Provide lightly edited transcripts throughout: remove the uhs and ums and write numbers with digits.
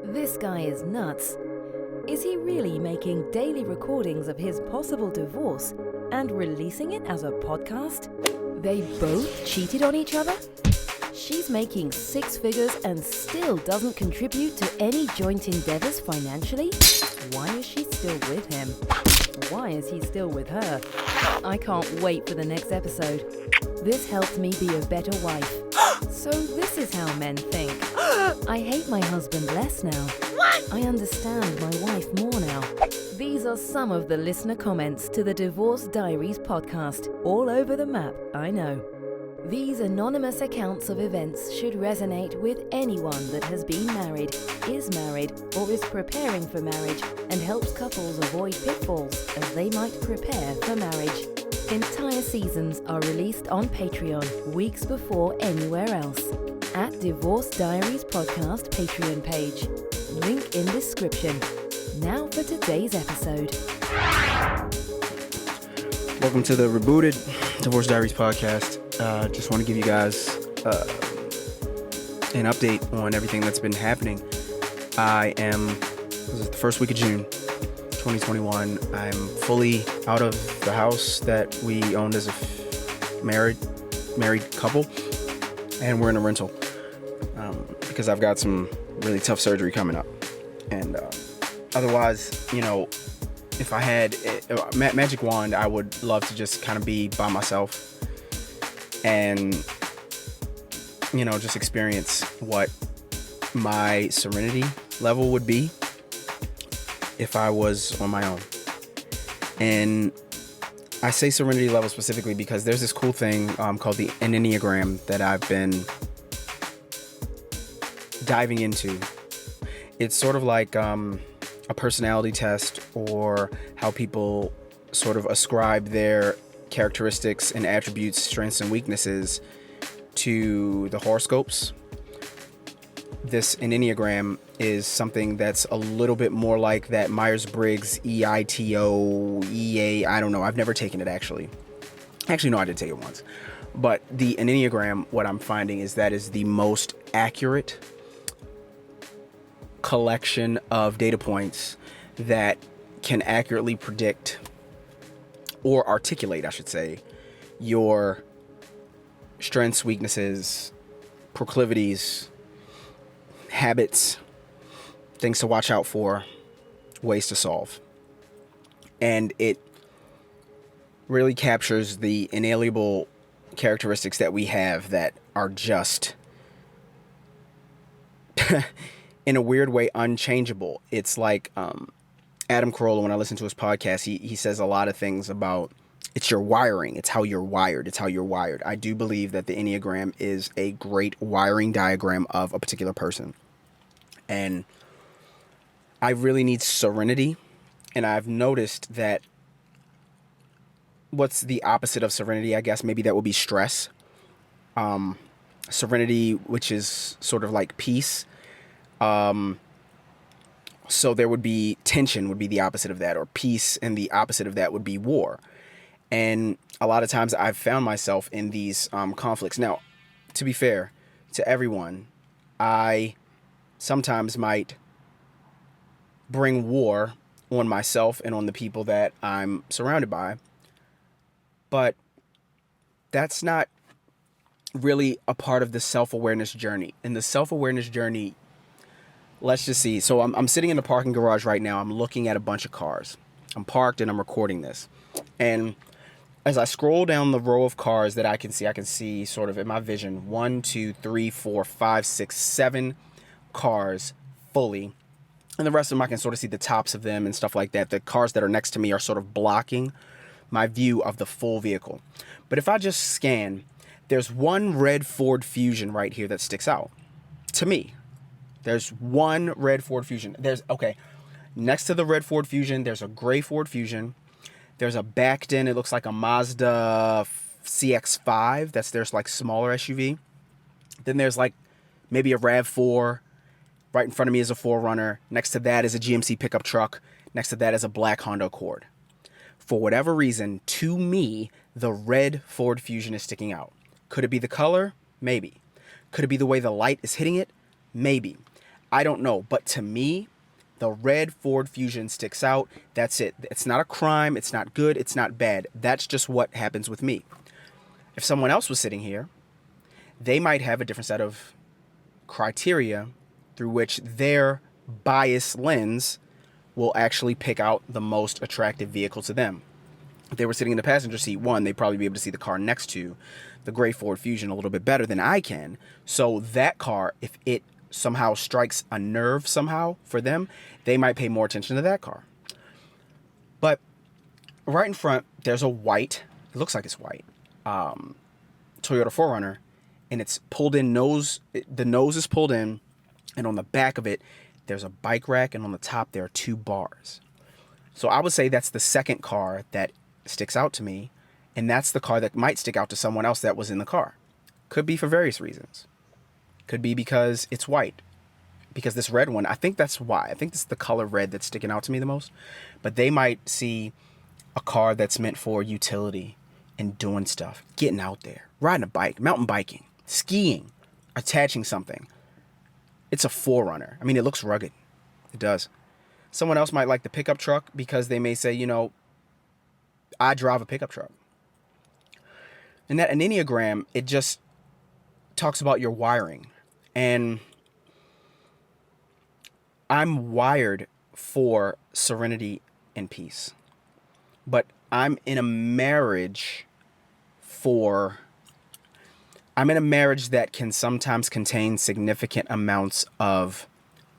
This guy is nuts. Is he really making daily recordings of his possible divorce and releasing it as a podcast? They both cheated on each other? She's making 6 figures and still doesn't contribute to any joint endeavors financially? Why is she still with him? Why is he still with her? I can't wait for the next episode. This helps me be a better wife. So this is how men think. I hate my husband less now. I understand my wife more now. These are some of the listener comments to the Divorce Diaries podcast. All over the map, I know. These anonymous accounts of events should resonate with anyone that has been married, is married, or is preparing for marriage, and helps couples avoid pitfalls as they might prepare for marriage. Entire seasons are released on Patreon weeks before anywhere else. At Divorce Diaries Podcast Patreon page. Link in description. Now for today's episode. Welcome to the rebooted Divorce Diaries podcast. Just want to give you guys an update on everything that's been happening. This is the first week of June 2021. I'm fully out of the house that we owned as a married couple, and we're in a rental because I've got some really tough surgery coming up. And otherwise, if I had a magic wand, I would love to just kind of be by myself and, just experience what my serenity level would be if I was on my own. And I say serenity level specifically because there's this cool thing called the ENNEAGRAM that I've been diving into. It's sort of like a personality test, or how people sort of ascribe their characteristics and attributes, strengths and weaknesses to the horoscopes. This Enneagram is something that's a little bit more like that Myers-Briggs EITO, EA. I don't know. I've never taken it actually. Actually, no, I did take it once. But the Enneagram, what I'm finding is that is the most accurate collection of data points that can accurately predict or articulate, I should say, your strengths, weaknesses, proclivities, habits, things to watch out for, ways to solve. And it really captures the inalienable characteristics that we have that are just in a weird way unchangeable. It's like Adam Carolla, when I listen to his podcast, he says a lot of things about it's your wiring. It's how you're wired. It's how you're wired. I do believe that the Enneagram is a great wiring diagram of a particular person. And I really need serenity. And I've noticed that what's the opposite of serenity? I guess maybe that would be stress. Serenity, which is sort of like peace. So there would be tension would be the opposite of that, or peace, and the opposite of that would be war. And a lot of times I've found myself in these conflicts. Now, to be fair to everyone, I sometimes might bring war on myself and on the people that I'm surrounded by. But that's not really a part of the self-awareness journey. In the self-awareness journey, let's just see. So I'm sitting in the parking garage right now. I'm looking at a bunch of cars. I'm parked and I'm recording this. And as I scroll down the row of cars that I can see sort of in my vision, 1, 2, 3, 4, 5, 6, 7 cars fully. And the rest of them, I can sort of see the tops of them and stuff like that. The cars that are next to me are sort of blocking my view of the full vehicle. But if I just scan, there's one red Ford Fusion right here that sticks out to me. There's one red Ford Fusion. Next to the red Ford Fusion, there's a gray Ford Fusion. There's a backed in, it looks like a Mazda CX-5. That's their like smaller SUV. Then there's like maybe a RAV4. Right in front of me is a 4Runner. Next to that is a GMC pickup truck. Next to that is a black Honda Accord. For whatever reason, to me, the red Ford Fusion is sticking out. Could it be the color? Maybe. Could it be the way the light is hitting it? Maybe. I don't know. But to me, the red Ford Fusion sticks out. That's it. It's not a crime. It's not good. It's not bad. That's just what happens with me. If someone else was sitting here, they might have a different set of criteria through which their bias lens will actually pick out the most attractive vehicle to them. If they were sitting in the passenger seat, one, they'd probably be able to see the car next to the gray Ford Fusion a little bit better than I can. So that car, if it somehow strikes a nerve somehow for them, they might pay more attention to that car. But right in front, there's a white, it looks like it's white, Toyota 4Runner, and it's pulled in nose, the nose is pulled in, and on the back of it, there's a bike rack, and on the top, there are 2 bars. So I would say that's the second car that sticks out to me, and that's the car that might stick out to someone else that was in the car. Could be for various reasons. Could be because it's white. Because this red one, I think that's why. I think it's the color red that's sticking out to me the most. But they might see a car that's meant for utility and doing stuff, getting out there, riding a bike, mountain biking, skiing, attaching something. It's a 4Runner. I mean, it looks rugged. It does. Someone else might like the pickup truck because they may say, I drive a pickup truck. And that an Enneagram, it just talks about your wiring. And I'm wired for serenity and peace. But I'm in a marriage that can sometimes contain significant amounts of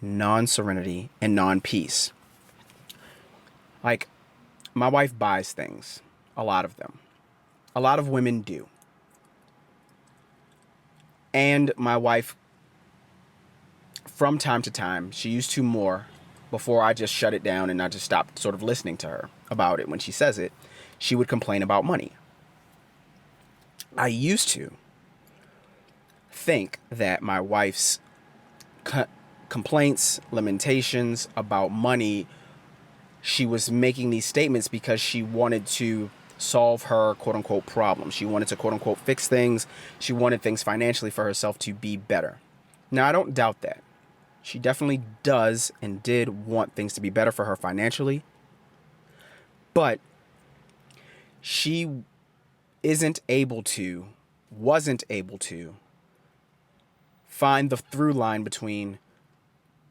non-serenity and non-peace. Like, my wife buys things, a lot of them. A lot of women do. And my wife, from time to time, she used to more before I just shut it down and I just stopped sort of listening to her about it. When she says it, she would complain about money. I used to think that my wife's complaints, lamentations about money, she was making these statements because she wanted to solve her quote-unquote problem. She wanted to quote-unquote fix things. She wanted things financially for herself to be better. Now, I don't doubt that. She definitely does and did want things to be better for her financially. But she wasn't able to find the through line between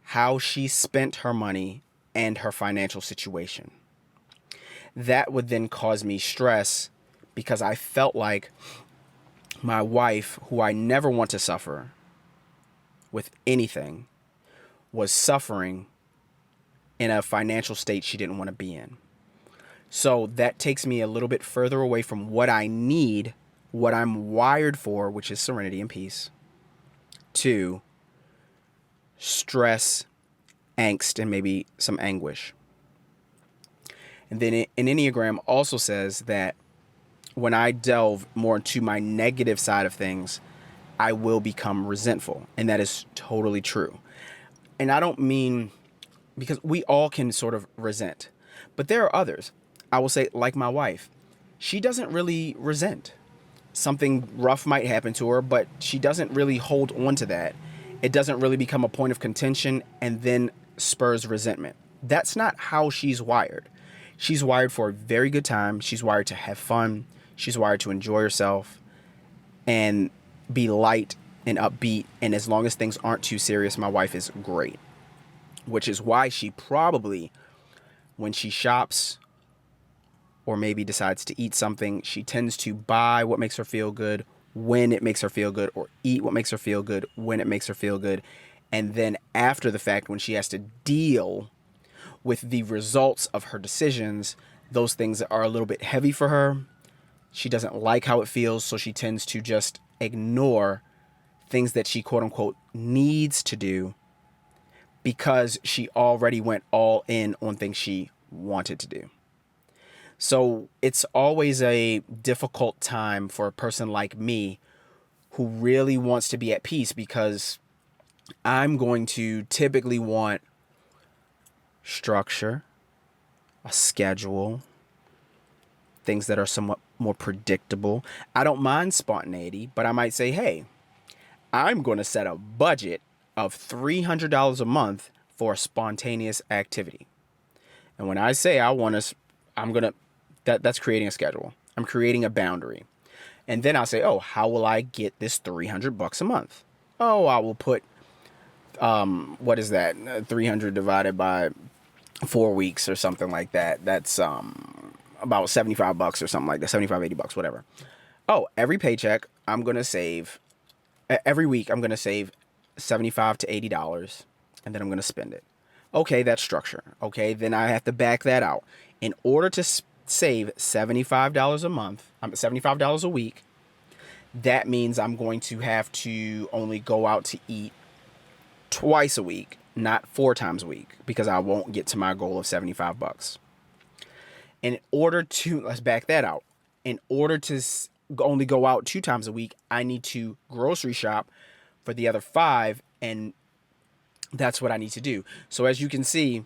how she spent her money and her financial situation. That would then cause me stress because I felt like my wife, who I never want to suffer with anything, was suffering in a financial state she didn't want to be in. So that takes me a little bit further away from what I need, what I'm wired for, which is serenity and peace, to stress, angst, and maybe some anguish. And then an Enneagram also says that when I delve more into my negative side of things, I will become resentful. And that is totally true. And I don't mean, because we all can sort of resent, but there are others. I will say, like my wife, she doesn't really resent. Something rough might happen to her, but she doesn't really hold on to that. It doesn't really become a point of contention and then spurs resentment. That's not how she's wired. She's wired for a very good time. She's wired to have fun. She's wired to enjoy herself and be light and upbeat. And as long as things aren't too serious, my wife is great. Which is why she probably, when she shops or maybe decides to eat something, she tends to buy what makes her feel good when it makes her feel good, or eat what makes her feel good when it makes her feel good. And then after the fact, when she has to deal with the results of her decisions, those things are a little bit heavy for her. She doesn't like how it feels, so she tends to just ignore things that she quote unquote needs to do because she already went all in on things she wanted to do. So it's always a difficult time for a person like me who really wants to be at peace, because I'm going to typically want structure, a schedule, things that are somewhat more predictable. I don't mind spontaneity, but I might say, hey, I'm going to set a budget of $300 a month for a spontaneous activity. And when I say that's creating a schedule. I'm creating a boundary. And then I'll say, oh, how will I get this $300 a month? Oh, I will put, what is that? 300 divided by 4 weeks or something like that. That's about $75 or something like that. 75, $80, whatever. Oh, every paycheck, every week, I'm going to save $75 to $80, and then I'm going to spend it. Okay, that's structure. Okay, then I have to back that out. In order to save $75 a month, $75 a week, that means I'm going to have to only go out to eat twice a week, not 4 times a week, because I won't get to my goal of $75. In order to, let's back that out. In order to only go out 2 times a week, I need to grocery shop for the other 5, and that's what I need to do. So as you can see,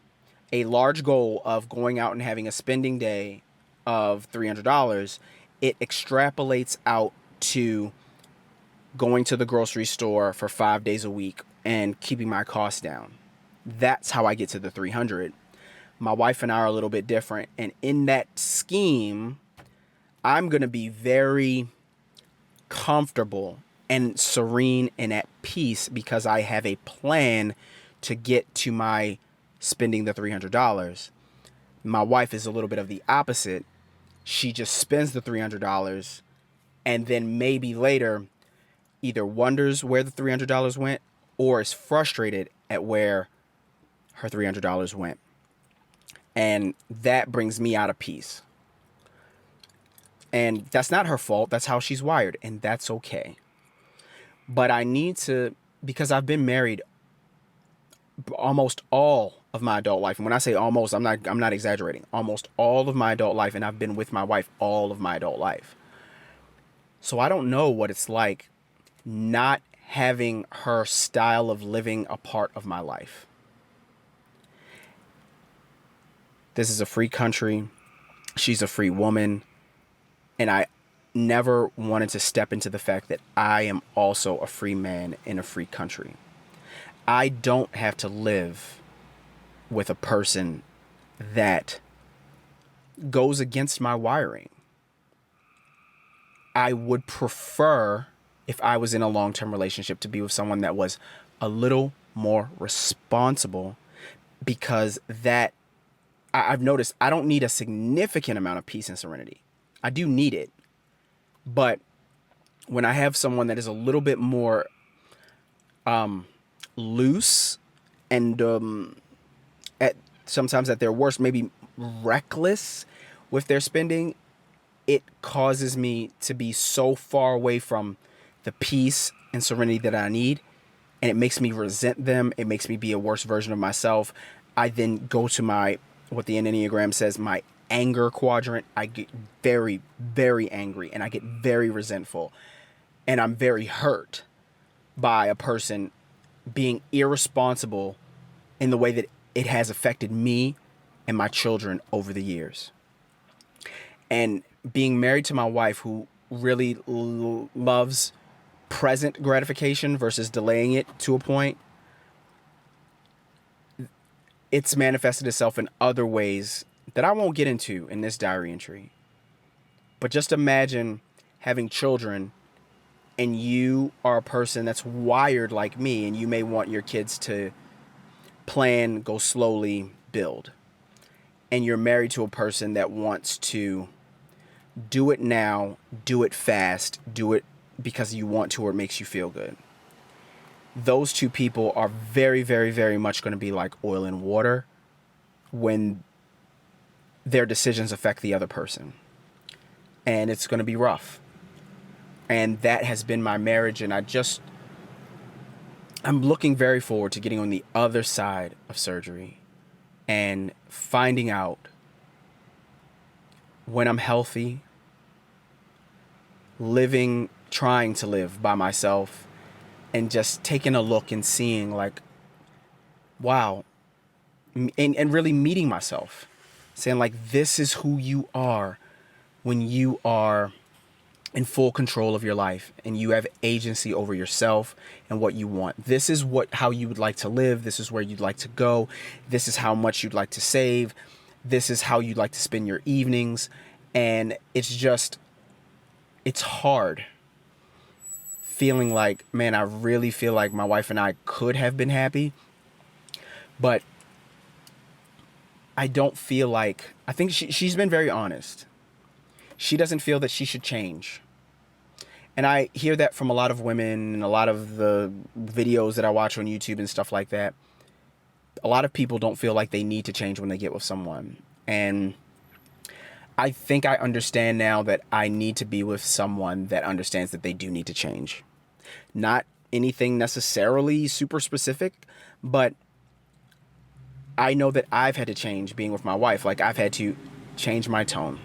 a large goal of going out and having a spending day of $300, it extrapolates out to going to the grocery store for 5 days a week and keeping my costs down. That's how I get to the 300. My wife and I are a little bit different. And in that scheme, I'm going to be very comfortable and serene and at peace because I have a plan to get to my spending the $300. My wife is a little bit of the opposite. She just spends the $300 and then maybe later either wonders where the $300 went or is frustrated at where her $300 went. And that brings me out of peace. And that's not her fault. That's how she's wired. And that's okay. But I need to, because I've been married almost all of my adult life. And when I say almost, I'm not exaggerating. Almost all of my adult life. And I've been with my wife all of my adult life. So I don't know what it's like not having her style of living a part of my life. This is a free country. She's a free woman. And I never wanted to step into the fact that I am also a free man in a free country. I don't have to live with a person that goes against my wiring. I would prefer, if I was in a long-term relationship, to be with someone that was a little more responsible, because that I've noticed I don't need a significant amount of peace and serenity. I do need it. But when I have someone that is a little bit more loose and sometimes at their worst, maybe reckless with their spending, it causes me to be so far away from the peace and serenity that I need. And it makes me resent them. It makes me be a worse version of myself. I then go to what the ENNEAGRAM says, my anger quadrant. I get very, very angry and I get very resentful. And I'm very hurt by a person being irresponsible in the way that it has affected me and my children over the years. And being married to my wife, who really loves present gratification versus delaying it to a point, it's manifested itself in other ways that I won't get into in this diary entry. But just imagine having children and you are a person that's wired like me, and you may want your kids to plan, go slowly, build. And you're married to a person that wants to do it now, do it fast, do it because you want to or it makes you feel good. Those two people are very, very, very much going to be like oil and water when their decisions affect the other person. And it's going to be rough. And that has been my marriage. And I'm looking very forward to getting on the other side of surgery and finding out when I'm healthy, trying to live by myself, and just taking a look and seeing like, wow, and really meeting myself, saying like, this is who you are when you are in full control of your life, and you have agency over yourself and what you want. This is how you would like to live. This is where you'd like to go. This is how much you'd like to save. This is how you'd like to spend your evenings. And it's hard feeling like, man, I really feel like my wife and I could have been happy, but I don't feel like, I think she's been very honest. She doesn't feel that she should change. And I hear that from a lot of women and a lot of the videos that I watch on YouTube and stuff like that. A lot of people don't feel like they need to change when they get with someone. And I think I understand now that I need to be with someone that understands that they do need to change. Not anything necessarily super specific, but I know that I've had to change being with my wife. Like, I've had to change my tone.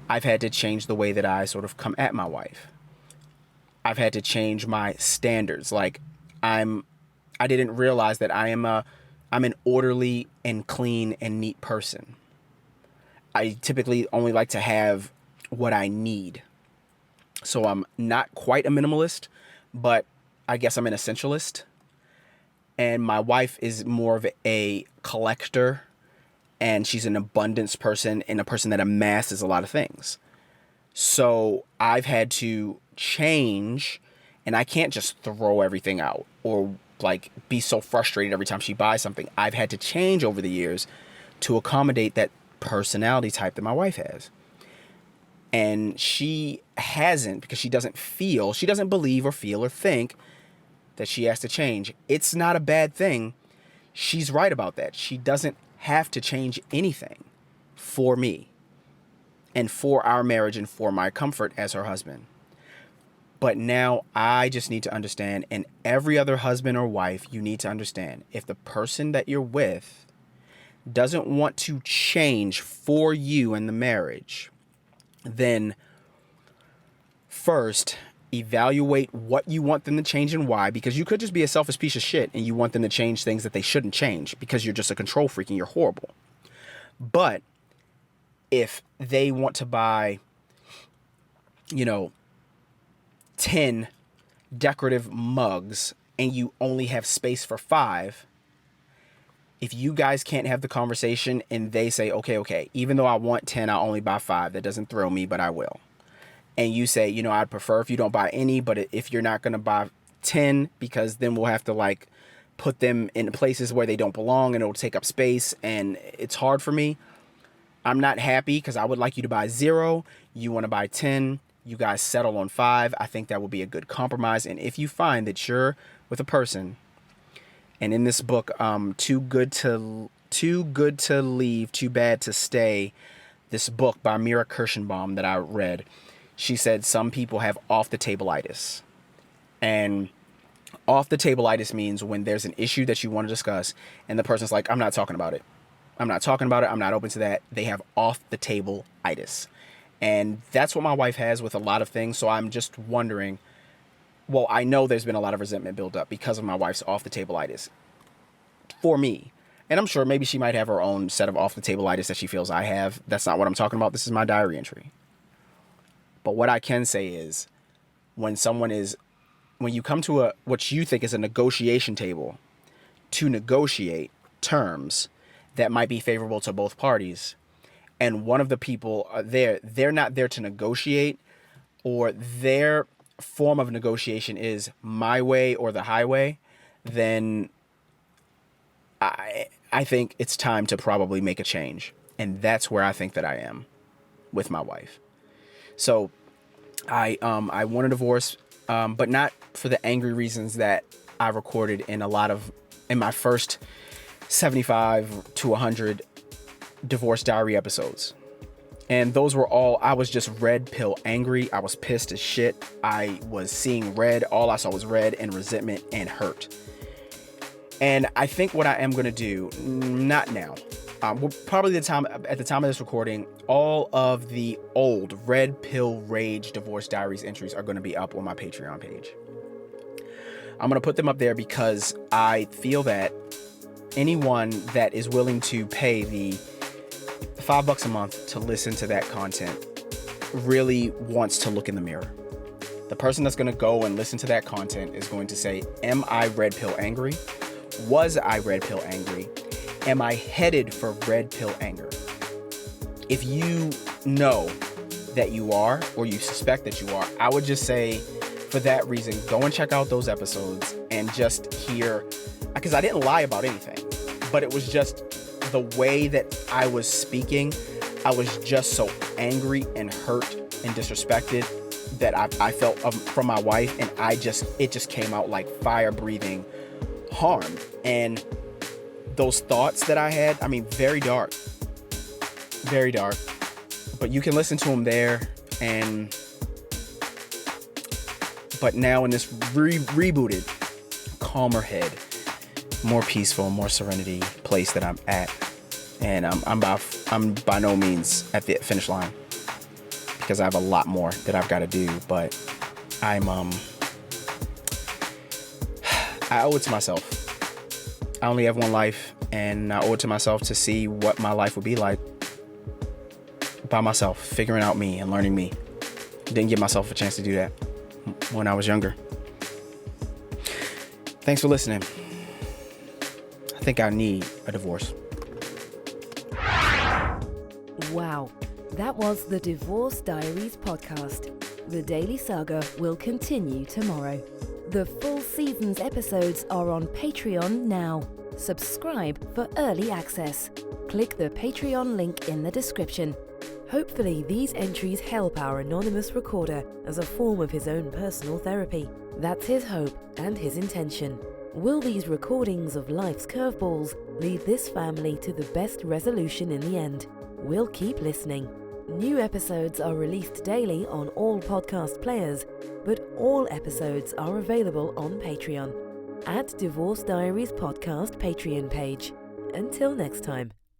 I've had to change the way that I sort of come at my wife. I've had to change my standards. Like, I didn't realize that I'm an orderly and clean and neat person. I typically only like to have what I need. So I'm not quite a minimalist, but I guess I'm an essentialist. And my wife is more of a collector, and she's an abundance person and a person that amasses a lot of things. So I've had to change, and I can't just throw everything out or like be so frustrated every time she buys something. I've had to change over the years to accommodate that personality type that my wife has. And she hasn't, because she doesn't believe or feel or think that she has to change. It's not a bad thing. She's right about that. She doesn't have to change anything for me and for our marriage and for my comfort as her husband. But now I just need to understand, and every other husband or wife, you need to understand, if the person that you're with doesn't want to change for you in the marriage, then first evaluate what you want them to change and why, because you could just be a selfish piece of shit and you want them to change things that they shouldn't change because you're just a control freak and you're horrible. But if they want to buy, 10 decorative mugs and you only have space for 5, if you guys can't have the conversation and they say, okay, even though I want 10, I'll only buy 5. That doesn't thrill me, but I will. And you say, I'd prefer if you don't buy any, but if you're not going to buy 10, because then we'll have to put them in places where they don't belong and it'll take up space and it's hard for me. I'm not happy because I would like you to buy 0. You want to buy 10. You guys settle on 5. I think that will be a good compromise. And if you find that you're with a person, and in this book, Too Good to Leave, Too Bad to Stay, this book by Mira Kirschenbaum that I read, she said some people have off-the-table-itis. And off-the-table-itis means when there's an issue that you want to discuss and the person's like, I'm not talking about it. I'm not open to that. They have off-the-table-itis. And that's what my wife has with a lot of things. So I'm just wondering, well, I know there's been a lot of resentment built up because of my wife's off-the-table-itis for me. And I'm sure maybe she might have her own set of off-the-table-itis that she feels I have. That's not what I'm talking about. This is my diary entry. But what I can say is when you come to what you think is a negotiation table to negotiate terms that might be favorable to both parties, and one of the people are they're not there to negotiate, or their form of negotiation is my way or the highway, then I think it's time to probably make a change. And that's where I think that I am with my wife. So I want a divorce, but not for the angry reasons that I recorded in my first 75 to 100 divorce diary episodes. And those were all, I was just red pill angry. I was pissed as shit. I was seeing red. All I saw was red and resentment and hurt. And I think what I am going to do, not now, probably at the time of this recording, all of the old red pill rage divorce diaries entries are going to be up on my Patreon page. I'm going to put them up there because I feel that anyone that is willing to pay the $5 a month to listen to that content really wants to look in the mirror. The person that's going to go and listen to that content is going to say, am I red pill angry? Was I red pill angry? Am I headed for red pill anger? If you know that you are, or you suspect that you are, I would just say, for that reason, go and check out those episodes and just hear, because I didn't lie about anything, but it was just the way that I was speaking. I was just so angry and hurt and disrespected that I felt from my wife, and it just came out like fire breathing harm. And those thoughts that I had, I mean, very dark, but you can listen to them there. But now in this rebooted, calmer head, more peaceful, more serenity place that I'm at, and I'm by no means at the finish line, because I have a lot more that I've got to do, but I owe it to myself. I only have one life, and I owe it to myself to see what my life would be like by myself, figuring out me and learning me. Didn't give myself a chance to do that when I was younger. Thanks for listening. I think I need a divorce. Wow, that was the Divorce Diaries podcast. The daily saga will continue tomorrow. The full season's episodes are on Patreon now. Subscribe for early access. Click the Patreon link in the description. Hopefully these entries help our anonymous recorder as a form of his own personal therapy. That's his hope and his intention. Will these recordings of life's curveballs lead this family to the best resolution in the end? We'll keep listening. New episodes are released daily on all podcast players, but all episodes are available on Patreon at Divorce Diaries Podcast Patreon page. Until next time.